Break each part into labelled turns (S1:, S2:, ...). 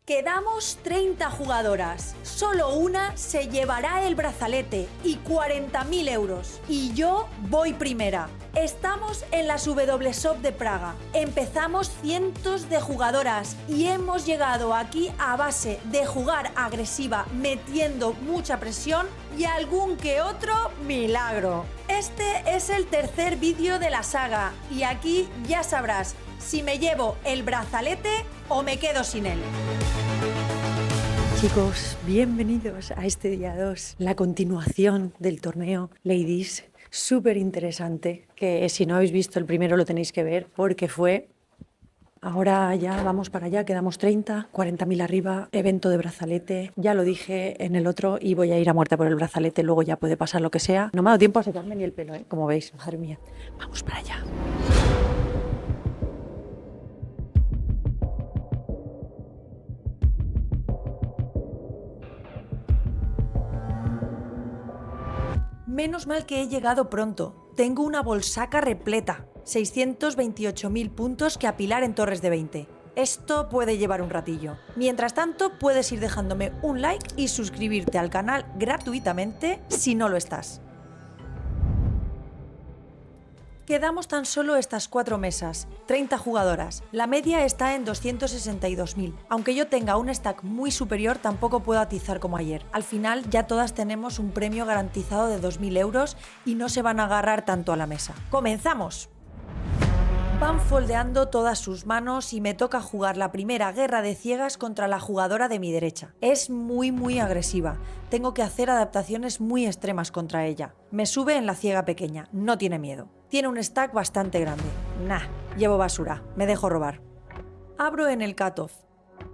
S1: Quedamos 30 jugadoras. Solo una se llevará el brazalete y 40.000 euros. Y yo voy primera. Estamos en las WSOP de Praga. Empezamos cientos de jugadoras y hemos llegado aquí a base de jugar agresiva, metiendo mucha presión y algún que otro milagro. Este es el tercer vídeo de la saga y aquí ya sabrás si me llevo el brazalete o me quedo sin él.
S2: Chicos, bienvenidos a este día 2, la continuación del torneo Ladies, súper interesante, que si no habéis visto el primero lo tenéis que ver porque fue... Ahora ya vamos para allá, quedamos 30, 40.000 arriba, evento de brazalete, ya lo dije en el otro y voy a ir a muerte por el brazalete, luego ya puede pasar lo que sea. No me ha dado tiempo a secarme ni el pelo, como veis, madre mía, vamos para allá.
S1: Menos mal que he llegado pronto. Tengo una bolsaca repleta. 628.000 puntos que apilar en torres de 20. Esto puede llevar un ratillo. Mientras tanto, puedes ir dejándome un like y suscribirte al canal gratuitamente si no lo estás. Quedamos tan solo estas 4 mesas, 30 jugadoras. La media está en 262.000. Aunque yo tenga un stack muy superior, tampoco puedo atizar como ayer. Al final ya todas tenemos un premio garantizado de 2.000 euros y no se van a agarrar tanto a la mesa. ¡Comenzamos! Van foldeando todas sus manos y me toca jugar la primera guerra de ciegas contra la jugadora de mi derecha. Es muy agresiva. Tengo que hacer adaptaciones muy extremas contra ella. Me sube en la ciega pequeña, no tiene miedo. Tiene un stack bastante grande. Nah, llevo basura, me dejo robar. Abro en el cutoff.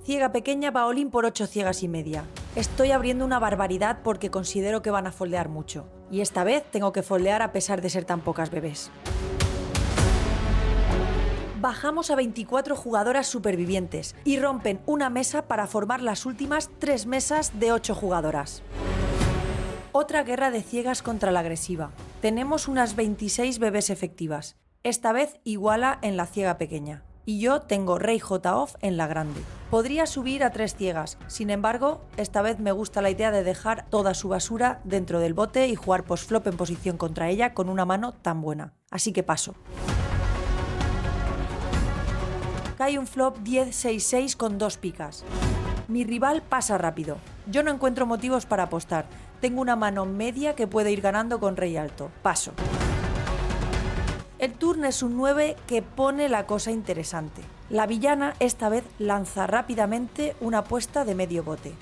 S1: Ciega pequeña va all-in por 8 ciegas y media. Estoy abriendo una barbaridad porque considero que van a foldear mucho. Y esta vez tengo que foldear a pesar de ser tan pocas bebés. Bajamos a 24 jugadoras supervivientes y rompen una mesa para formar las últimas 3 mesas de 8 jugadoras. Otra guerra de ciegas contra la agresiva. Tenemos unas 26 bebés efectivas. Esta vez iguala en la ciega pequeña. Y yo tengo Rey J-Off en la grande. Podría subir a 3 ciegas, sin embargo, esta vez me gusta la idea de dejar toda su basura dentro del bote y jugar post-flop en posición contra ella con una mano tan buena. Así que paso. Cae un flop 10-6-6 con 2 picas. Mi rival pasa rápido. Yo no encuentro motivos para apostar. Tengo una mano media que puede ir ganando con rey alto. Paso. El turno es un 9 que pone la cosa interesante. La villana esta vez lanza rápidamente una apuesta de medio bote.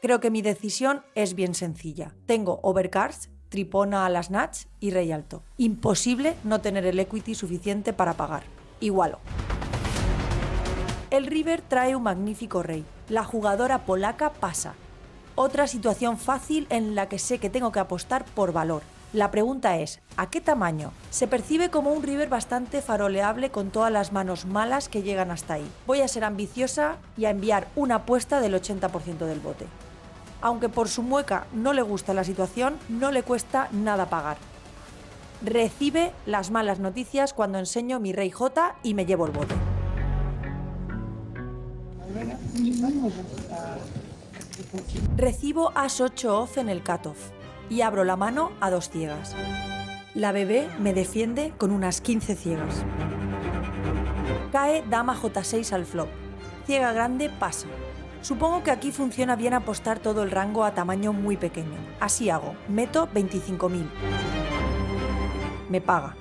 S1: Creo que mi decisión es bien sencilla. Tengo overcards, tripona a las nuts y rey alto. Imposible no tener el equity suficiente para pagar. Igualo. El river trae un magnífico rey. La jugadora polaca pasa. Otra situación fácil en la que sé que tengo que apostar por valor. La pregunta es, ¿a qué tamaño? Se percibe como un river bastante faroleable con todas las manos malas que llegan hasta ahí. Voy a ser ambiciosa y a enviar una apuesta del 80% del bote. Aunque por su mueca no le gusta la situación, no le cuesta nada pagar. Recibe las malas noticias cuando enseño mi rey J y me llevo el bote. Recibo As-8 off en el cutoff y abro la mano a 2 ciegas. La bebé me defiende con unas 15 ciegas. Cae Dama J6 al flop. Ciega grande pasa. Supongo que aquí funciona bien apostar todo el rango a tamaño muy pequeño. Así hago. Meto 25.000. Me paga.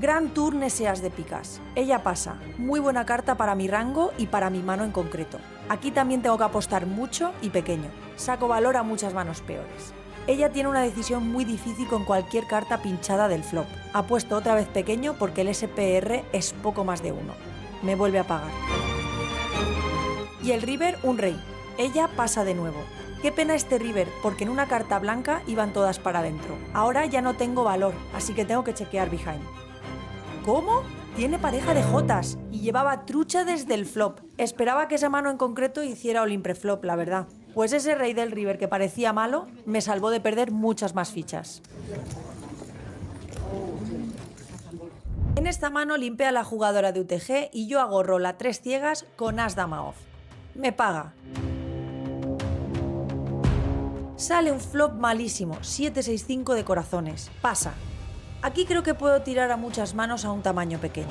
S1: Gran turn Eseas de picas. Ella pasa. Muy buena carta para mi rango y para mi mano en concreto. Aquí también tengo que apostar mucho y pequeño. Saco valor a muchas manos peores. Ella tiene una decisión muy difícil con cualquier carta pinchada del flop. Apuesto otra vez pequeño porque el SPR es poco más de 1. Me vuelve a pagar. Y el river un rey. Ella pasa de nuevo. Qué pena este river, porque en una carta blanca iban todas para adentro. Ahora ya no tengo valor, así que tengo que chequear behind. ¿Cómo? Tiene pareja de jotas y llevaba trucha desde el flop. Esperaba que esa mano en concreto hiciera all-in preflop, la verdad. Pues ese rey del river que parecía malo me salvó de perder muchas más fichas. En esta mano limpia a la jugadora de UTG y yo hago rola 3 ciegas con As Dama off. me paga. Sale un flop malísimo, 7-6-5 de corazones. Pasa. Aquí creo que puedo tirar a muchas manos a un tamaño pequeño.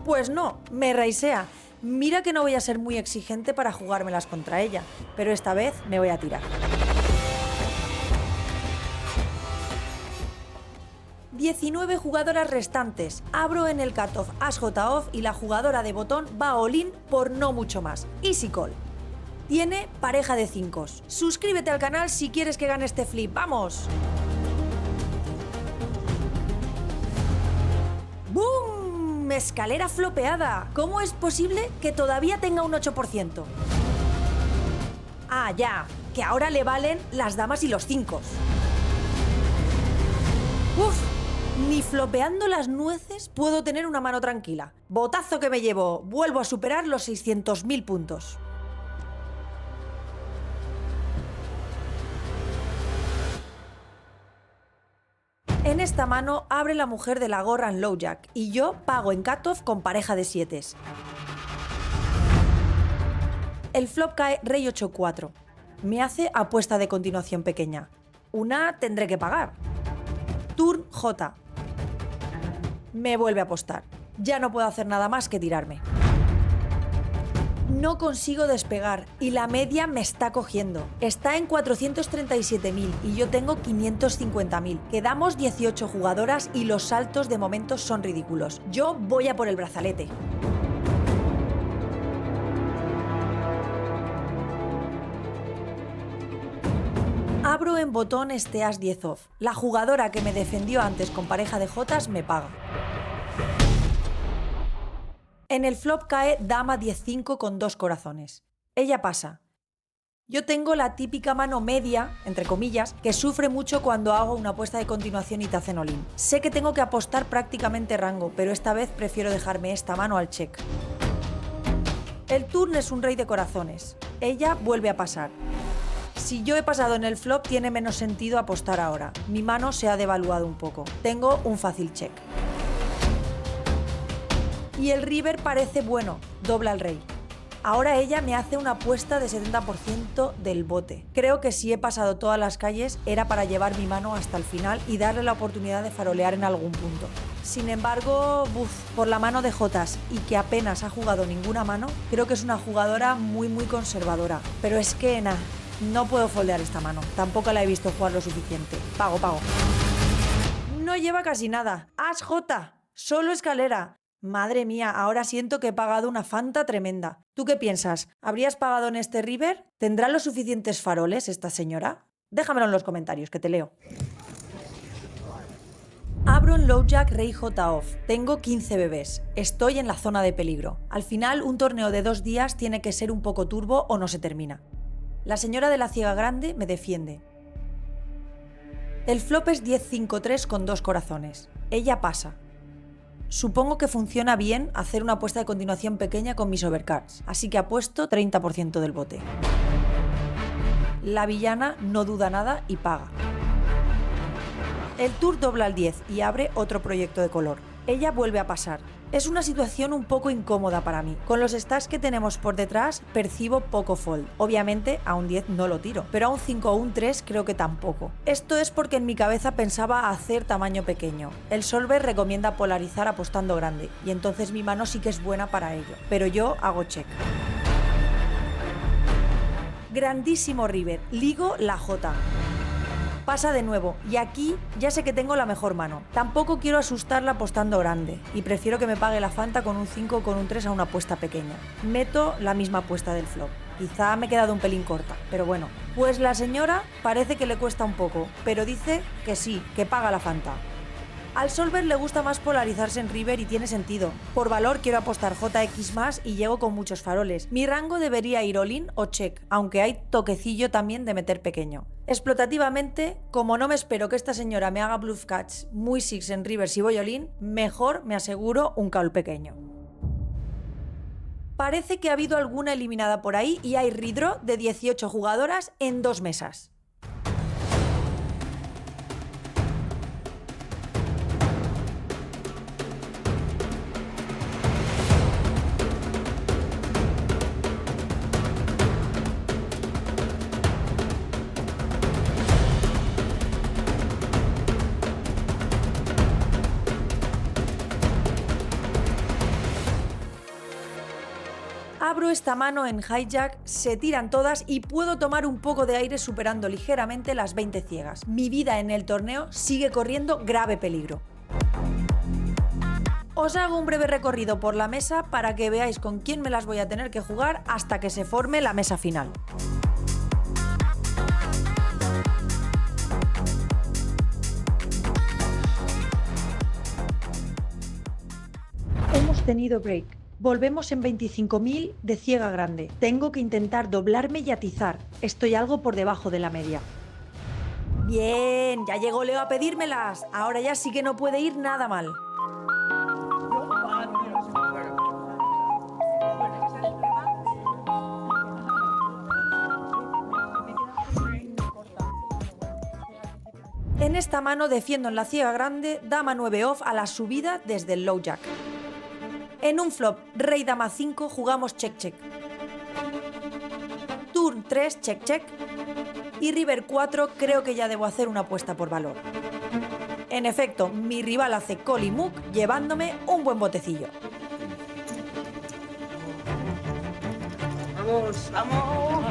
S1: Pues no, me raisea. Mira que no voy a ser muy exigente para jugármelas contra ella, pero esta vez me voy a tirar. 19 jugadoras restantes. Abro en el cutoff As-J-Off y la jugadora de botón va all-in por no mucho más. Easy call. Tiene pareja de 5. Suscríbete al canal si quieres que gane este flip. ¡Vamos! ¡Boom! Escalera flopeada. ¿Cómo es posible que todavía tenga un 8%? Ah, ya. Que ahora le valen las damas y los 5. ¡Uf! Ni flopeando las nueces puedo tener una mano tranquila. Botazo que me llevo. Vuelvo a superar los 600.000 puntos. En esta mano abre la mujer de la gorra en low jack y yo pago en cutoff con pareja de 7. El flop cae rey 8-4. Me hace apuesta de continuación pequeña. Una tendré que pagar. Turn J. Me vuelve a apostar. Ya no puedo hacer nada más que tirarme. No consigo despegar y la media me está cogiendo. Está en 437.000 y yo tengo 550.000. Quedamos 18 jugadoras y los saltos de momento son ridículos. Yo voy a por el brazalete. Abro en botón este As 10 off. La jugadora que me defendió antes con pareja de Jotas me paga. En el flop cae dama 10-5 con 2 corazones. Ella pasa. Yo tengo la típica mano media, entre comillas, que sufre mucho cuando hago una apuesta de continuación y te hacen all-in. Sé que tengo que apostar prácticamente rango, pero esta vez prefiero dejarme esta mano al check. El turn es un rey de corazones. Ella vuelve a pasar. Si yo he pasado en el flop, tiene menos sentido apostar ahora. Mi mano se ha devaluado un poco. Tengo un fácil check. Y el river parece bueno, dobla el rey. Ahora ella me hace una apuesta de 70% del bote. Creo que si he pasado todas las calles era para llevar mi mano hasta el final y darle la oportunidad de farolear en algún punto. Sin embargo, por la mano de Jotas y que apenas ha jugado ninguna mano, creo que es una jugadora muy conservadora. Pero es que no puedo foldear esta mano. Tampoco la he visto jugar lo suficiente. Pago. No lleva casi nada. As-J. Solo escalera. Madre mía, ahora siento que he pagado una fanta tremenda. ¿Tú qué piensas? ¿Habrías pagado en este river? ¿Tendrá los suficientes faroles esta señora? Déjamelo en los comentarios, que te leo. Abro en low jack rey J off. Tengo 15 bebés. Estoy en la zona de peligro. Al final, un torneo de 2 días tiene que ser un poco turbo o no se termina. La señora de la ciega grande me defiende. El flop es 10-5-3 con 2 corazones. Ella pasa. Supongo que funciona bien hacer una apuesta de continuación pequeña con mis overcards, así que apuesto 30% del bote. La villana no duda nada y paga. El tour dobla al 10 y abre otro proyecto de color. Ella vuelve a pasar. Es una situación un poco incómoda para mí. Con los stacks que tenemos por detrás, percibo poco fold. Obviamente, a un 10 no lo tiro, pero a un 5 o un 3 creo que tampoco. Esto es porque en mi cabeza pensaba hacer tamaño pequeño. El solver recomienda polarizar apostando grande, y entonces mi mano sí que es buena para ello. Pero yo hago check. Grandísimo river. Ligo la J. Pasa de nuevo, y aquí ya sé que tengo la mejor mano. Tampoco quiero asustarla apostando grande, y prefiero que me pague la fanta con un 5 o con un 3 a una apuesta pequeña. Meto la misma apuesta del flop. Quizá me he quedado un pelín corta, pero bueno. Pues la señora parece que le cuesta un poco, pero dice que sí, que paga la fanta. Al solver le gusta más polarizarse en river y tiene sentido. Por valor quiero apostar JX más y llego con muchos faroles. Mi rango debería ir all-in o check, aunque hay toquecillo también de meter pequeño. Explotativamente, como no me espero que esta señora me haga bluff catch muy six en river si voy all-in, mejor me aseguro un call pequeño. Parece que ha habido alguna eliminada por ahí y hay redraw de 18 jugadoras en 2 mesas. Abro esta mano en hijack, se tiran todas y puedo tomar un poco de aire superando ligeramente las 20 ciegas. Mi vida en el torneo sigue corriendo grave peligro. Os hago un breve recorrido por la mesa para que veáis con quién me las voy a tener que jugar hasta que se forme la mesa final.
S2: Hemos tenido break. Volvemos en 25.000 de ciega grande. Tengo que intentar doblarme y atizar. Estoy algo por debajo de la media.
S1: Bien, ya llegó Leo a pedírmelas. Ahora ya sí que no puede ir nada mal. En esta mano defiendo en la ciega grande dama 9 off a la subida desde el low jack. En un flop rey dama 5 jugamos check check. Turn 3 check check. Y river 4 creo que ya debo hacer una apuesta por valor. En efecto, mi rival hace call y muck llevándome un buen botecillo.
S3: ¡Vamos, vamos!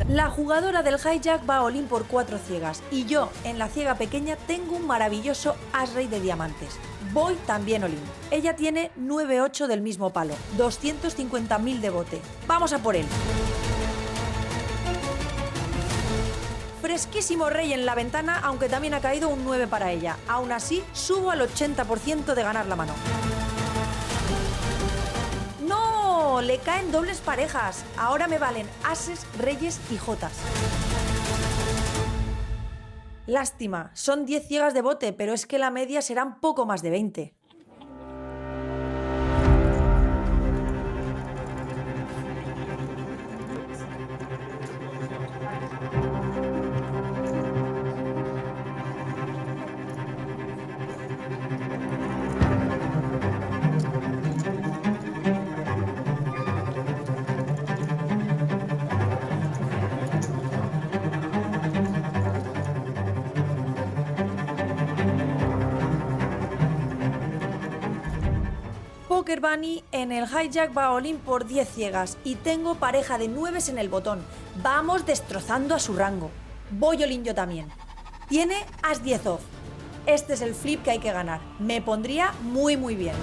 S1: La jugadora del hijack va all-in por 4 ciegas y yo, en la ciega pequeña, tengo un maravilloso as-rey de diamantes. Voy también all-in. Ella tiene 9-8 del mismo palo, 250.000 de bote. ¡Vamos a por él! Fresquísimo rey en la ventana, aunque también ha caído un 9 para ella. Aún así, subo al 80% de ganar la mano. ¡No! Le caen dobles parejas. Ahora me valen ases, reyes y jotas. Lástima, son 10 ciegas de bote, pero es que la media serán poco más de 20. Poker Bunny en el hijack va all-in por 10 ciegas y tengo pareja de 9 en el botón. Vamos destrozando a su rango. Voy all-in yo también. Tiene as 10 off. Este es el flip que hay que ganar. Me pondría muy bien.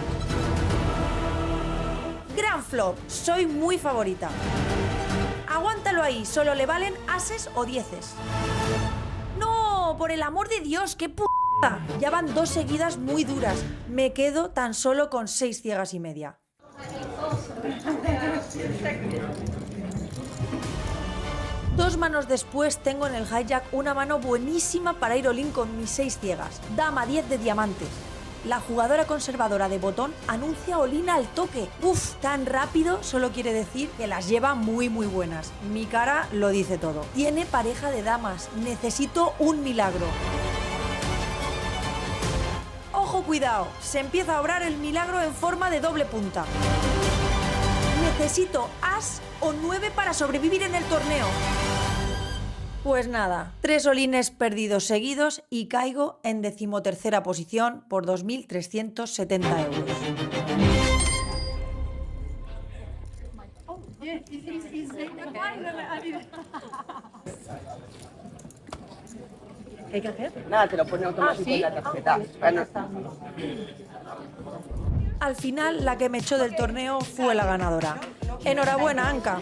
S1: Gran flop. Soy muy favorita. Aguántalo ahí. Solo le valen ases o dieces. ¡No! Por el amor de Dios, qué p***! Ya van 2 seguidas muy duras. Me quedo tan solo con 6 ciegas y media. Dos manos después tengo en el hijack una mano buenísima para ir all-in con mis 6 ciegas. Dama 10 de diamantes. La jugadora conservadora de botón anuncia all-in al toque. Uf, tan rápido solo quiere decir que las lleva muy buenas. Mi cara lo dice todo. Tiene pareja de damas. Necesito un milagro. ¡Ojo, cuidado! Se empieza a obrar el milagro en forma de doble punta. Necesito as o 9 para sobrevivir en el torneo. Pues nada, 3 all-ines perdidos seguidos y caigo en 13ª posición por 2.370 euros.
S2: ¿Qué hay que hacer?
S3: Nada, te lo pone automático en la tarjeta. Bueno.
S1: Al final, la que me echó del torneo fue la ganadora. Enhorabuena, Anka.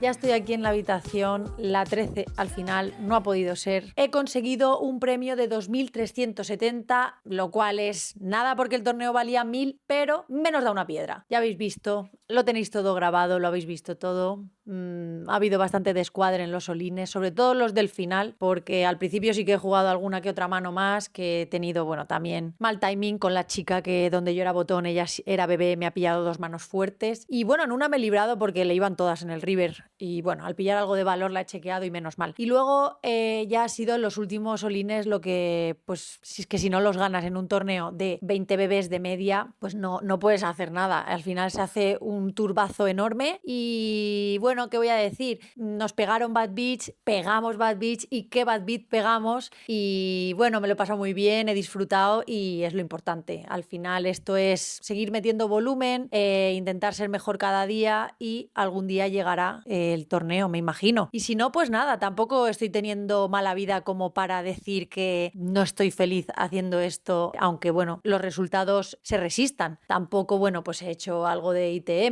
S1: Ya estoy aquí en la habitación, la 13 al final no ha podido ser. He conseguido un premio de 2.370, lo cual es nada porque el torneo valía 1.000, pero menos da una piedra. Ya habéis visto,
S2: Lo tenéis todo grabado, lo habéis visto todo. Ha habido bastante descuadre en los solines, sobre todo los del final, porque al principio sí que he jugado alguna que otra mano más, que he tenido, bueno, también mal timing con la chica que donde yo era botón, ella era bebé, me ha pillado 2 manos fuertes. Y bueno, en una me he librado porque le iban todas en el river. Y bueno, al pillar algo de valor la he chequeado y menos mal. Y luego ya ha sido en los últimos solines lo que, pues, si es que si no los ganas en un torneo de 20 bebés de media, pues no puedes hacer nada. Al final se hace un turbazo enorme y bueno, ¿qué voy a decir? Nos pegaron Bad Beach, pegamos Bad Beach y qué Bad Beach pegamos y bueno, me lo he pasado muy bien, he disfrutado y es lo importante. Al final esto es seguir metiendo volumen, intentar ser mejor cada día y algún día llegará el torneo, me imagino. Y si no, pues nada, tampoco estoy teniendo mala vida como para decir que no estoy feliz haciendo esto, aunque bueno, los resultados se resistan. Tampoco, bueno, pues he hecho algo de ITM.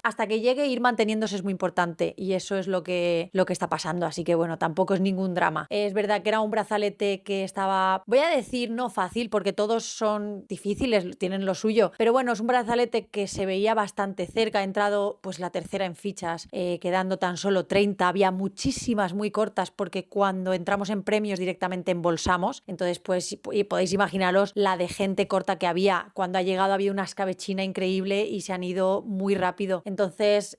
S2: Hasta que llegue, ir manteniéndose es muy importante y eso es lo que está pasando. Así que bueno, tampoco es ningún drama. Es verdad que era un brazalete que estaba, voy a decir, no fácil, porque todos son difíciles, tienen lo suyo. Pero bueno, es un brazalete que se veía bastante cerca. He entrado pues la tercera en fichas, quedando tan solo 30. Había muchísimas muy cortas porque cuando entramos en premios directamente embolsamos. Entonces pues podéis imaginaros la de gente corta que había. Cuando ha llegado había una escabechina increíble y se han ido muy rápido. Entonces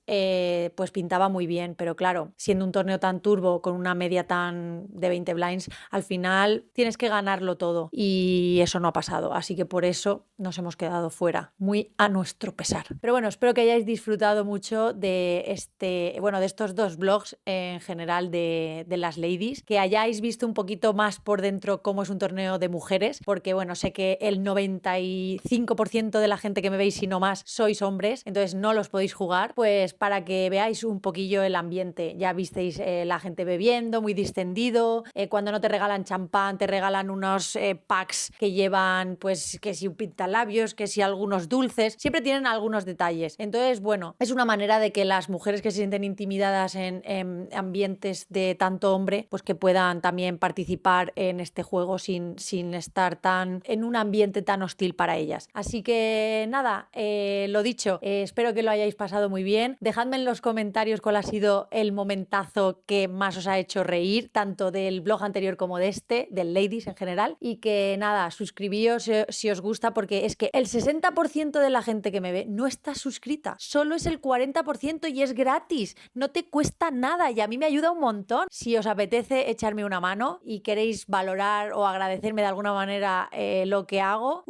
S2: pues pintaba muy bien, pero claro, siendo un torneo tan turbo con una media tan de 20 blinds, al final tienes que ganarlo todo y eso no ha pasado, así que por eso nos hemos quedado fuera, muy a nuestro pesar. Pero bueno, espero que hayáis disfrutado mucho de estos 2 vlogs en general de las ladies, que hayáis visto un poquito más por dentro cómo es un torneo de mujeres, porque bueno, sé que el 95% de la gente que me veis, si no más, sois hombres, entonces no los podéis jugar, pues para que veáis un poquillo el ambiente. Ya visteis la gente bebiendo, muy distendido, cuando no te regalan champán, te regalan unos packs que llevan, pues, que si un pintalabios, que si algunos dulces, siempre tienen algunos detalles. Entonces, bueno, es una manera de que las mujeres que se sienten intimidadas en ambientes de tanto hombre, pues que puedan también participar en este juego sin estar tan en un ambiente tan hostil para ellas. Así que nada, lo dicho, espero que lo hayáis pasado muy bien. Dejadme en los comentarios cuál ha sido el momentazo que más os ha hecho reír, tanto del blog anterior como de este, del Ladies en general. Y que nada, suscribíos si os gusta, porque es que el 60% de la gente que me ve no está suscrita, solo es el 40% y es gratis, no te cuesta nada y a mí me ayuda un montón. Si os apetece echarme una mano y queréis valorar o agradecerme de alguna manera lo que hago,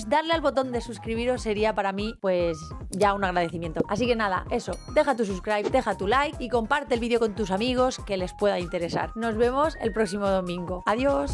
S2: darle al botón de suscribiros sería para mí pues ya un agradecimiento. Así que nada, eso, deja tu subscribe, deja tu like y comparte el vídeo con tus amigos que les pueda interesar. Nos vemos el próximo domingo. Adiós.